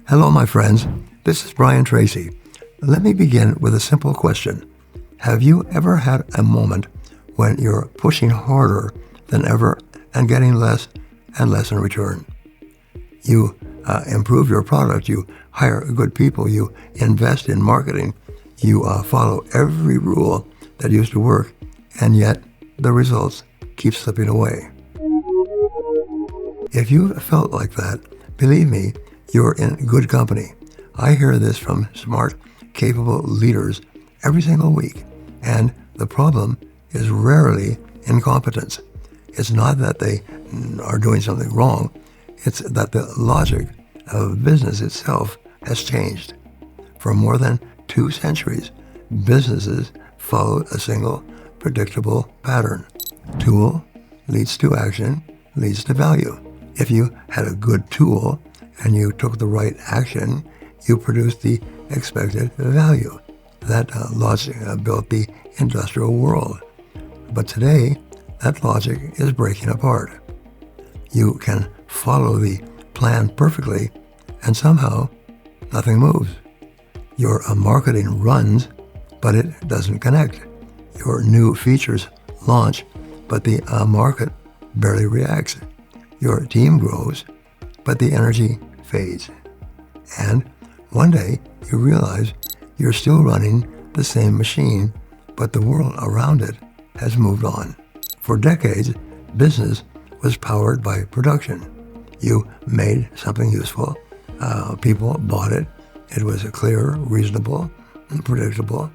Hello, my friends. This is Brian Tracy. Let me begin with a simple question. Have you ever had a moment when you're pushing harder than ever and getting less and less in return? You improve your product, you hire good people, you invest in marketing, you follow every rule that used to work, and yet the results keep slipping away. If you've felt like that, believe me, you're in good company. I hear this from smart, capable leaders every single week, and the problem is rarely incompetence. It's not that they are doing something wrong, it's that the logic of business itself has changed. For more than 2 centuries, businesses followed a single, predictable pattern. Tool leads to action, leads to value. If you had a good tool and you took the right action, you produced the expected value. That logic built the industrial world. But today, that logic is breaking apart. You can follow the plan perfectly, and somehow nothing moves. Your marketing runs, but it doesn't connect. Your new features launch, but the market barely reacts. Your team grows, but the energy fades. And one day you realize you're still running the same machine, but the world around it has moved on. For decades, business was powered by production. You made something useful. People bought it. It was clear, reasonable, and predictable.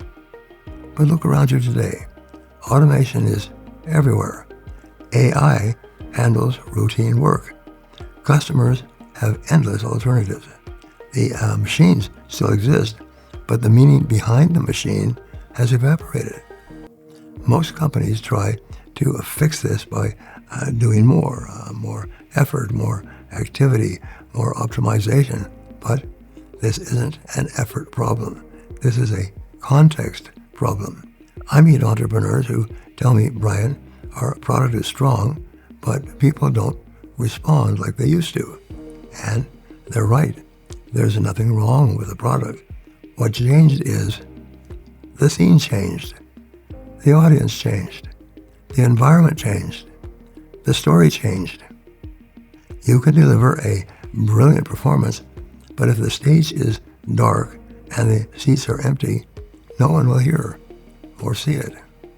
But look around you today. Automation is everywhere. AI handles routine work. Customers have endless alternatives. The machines still exist, but the meaning behind the machine has evaporated. Most companies try to fix this by doing more effort, more activity, more optimization. But this isn't an effort problem. This is a context problem. I meet entrepreneurs who tell me, Brian, our product is strong, but people don't respond like they used to. And they're right. There's nothing wrong with the product. What changed is the scene changed. The audience changed. The environment changed. The story changed. You can deliver a brilliant performance, but if the stage is dark and the seats are empty, no one will hear or see it.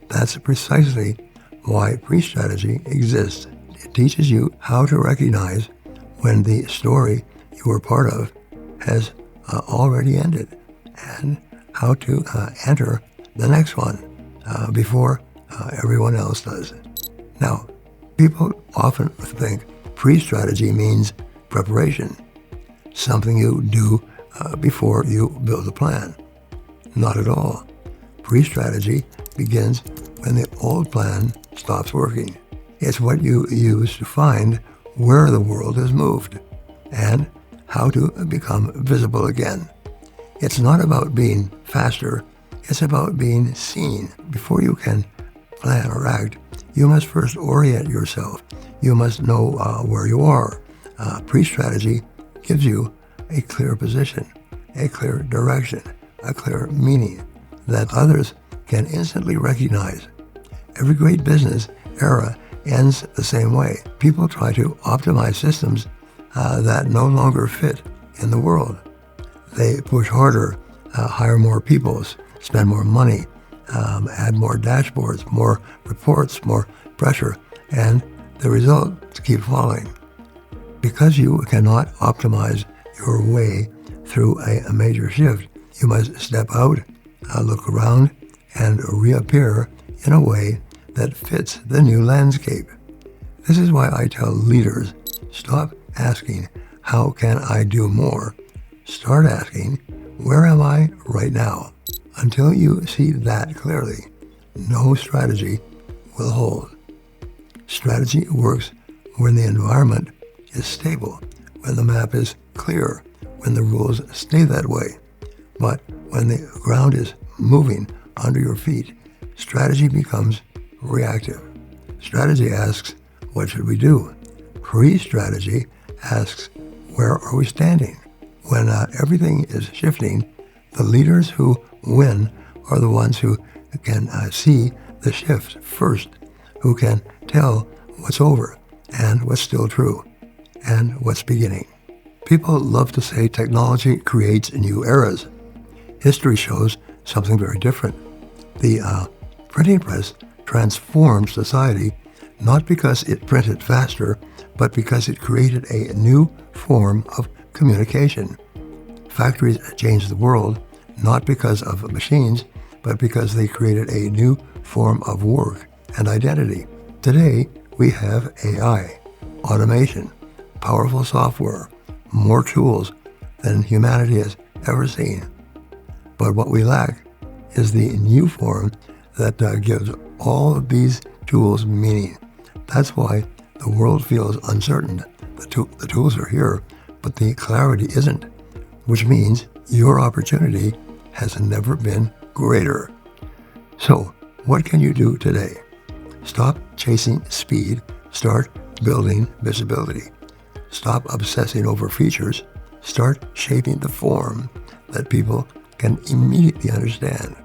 That's precisely why PreStrategy exists. It teaches you how to recognize when the story you were part of has already ended and how to enter the next one before everyone else does. Now, people often think PreStrategy means preparation, something you do before you build a plan. Not at all. PreStrategy begins when the old plan stops working. It's what you use to find where the world has moved and how to become visible again. It's not about being faster, it's about being seen. Before you can plan or act, you must first orient yourself. You must know where you are. PreStrategy gives you a clear position, a clear direction, a clear meaning that others can instantly recognize. Every great business era ends the same way. People try to optimize systems that no longer fit in the world. They push harder, hire more people, spend more money, add more dashboards, more reports, more pressure, and the results keep falling. Because you cannot optimize your way through a major shift, you must step out, look around, and reappear in a way that fits the new landscape. This is why I tell leaders, stop asking, how can I do more? Start asking, where am I right now? Until you see that clearly, no strategy will hold. Strategy works when the environment is stable, when the map is clear, when the rules stay that way. But when the ground is moving under your feet, strategy becomes reactive. Strategy asks, what should we do? PreStrategy asks, where are we standing? When everything is shifting, the leaders who win are the ones who can see the shift first, who can tell what's over and what's still true and what's beginning. People love to say technology creates new eras. History shows something very different. The printing press transformed society not because it printed faster, but because it created a new form of communication. Factories changed the world not because of machines, but because they created a new form of work and identity. Today, we have AI, automation, powerful software, more tools than humanity has ever seen. But what we lack is the new form that gives all of these tools meaning. That's why the world feels uncertain. The tools are here, but the clarity isn't, which means your opportunity has never been greater. So, what can you do today? Stop chasing speed. Start building visibility. Stop obsessing over features. Start shaping the form that people can immediately understand.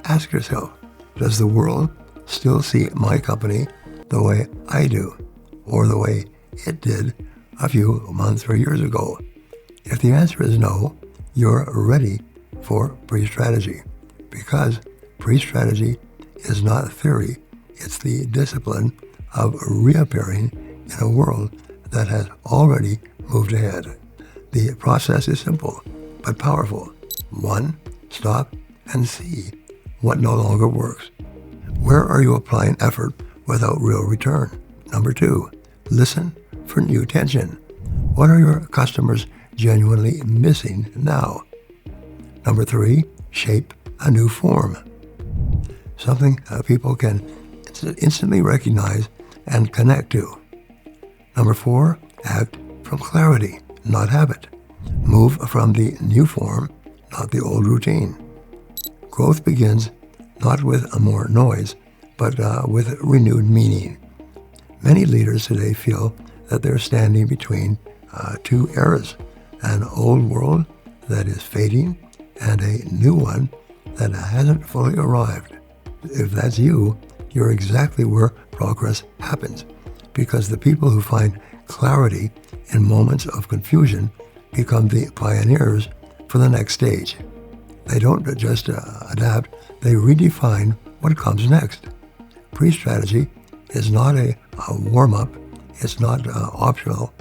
Ask yourself, does the world still see my company the way I do, or the way it did a few months or years ago? If the answer is no, you're ready for PreStrategy, because PreStrategy is not theory, it's the discipline of reappearing in a world that has already moved ahead. The process is simple, but powerful. 1, stop and see what no longer works. Where are you applying effort without real return? Number 2, listen for new tension. What are your customers genuinely missing now? Number 3, shape a new form. Something people can instantly recognize and connect to. Number 4, act from clarity, not habit. Move from the new form, not the old routine. Growth begins not with more noise, but with renewed meaning. Many leaders today feel that they're standing between two eras, an old world that is fading and a new one that hasn't fully arrived. If that's you, you're exactly where progress happens, because the people who find clarity in moments of confusion become the pioneers for the next stage. They don't just adapt, they redefine what comes next. PreStrategy is not a warm-up, it's not optional,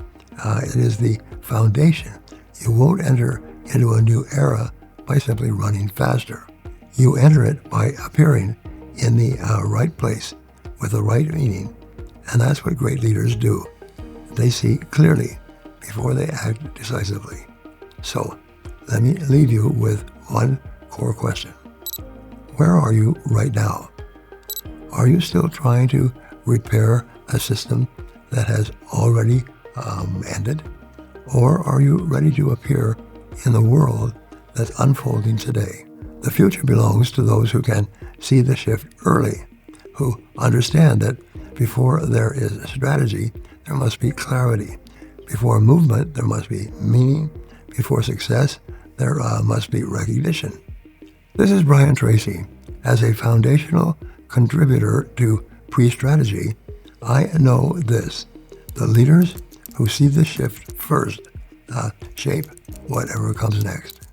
it is the foundation. You won't enter into a new era by simply running faster. You enter it by appearing in the right place with the right meaning, and that's what great leaders do. They see clearly before they act decisively. So, let me leave you with one core question. Where are you right now? Are you still trying to repair a system that has already ended? Or are you ready to appear in the world that's unfolding today? The future belongs to those who can see the shift early, who understand that before there is a strategy, there must be clarity. Before movement, there must be meaning. Before success, there must be recognition. This is Brian Tracy. As a foundational contributor to PreStrategy, I know this: the leaders who see the shift first shape whatever comes next.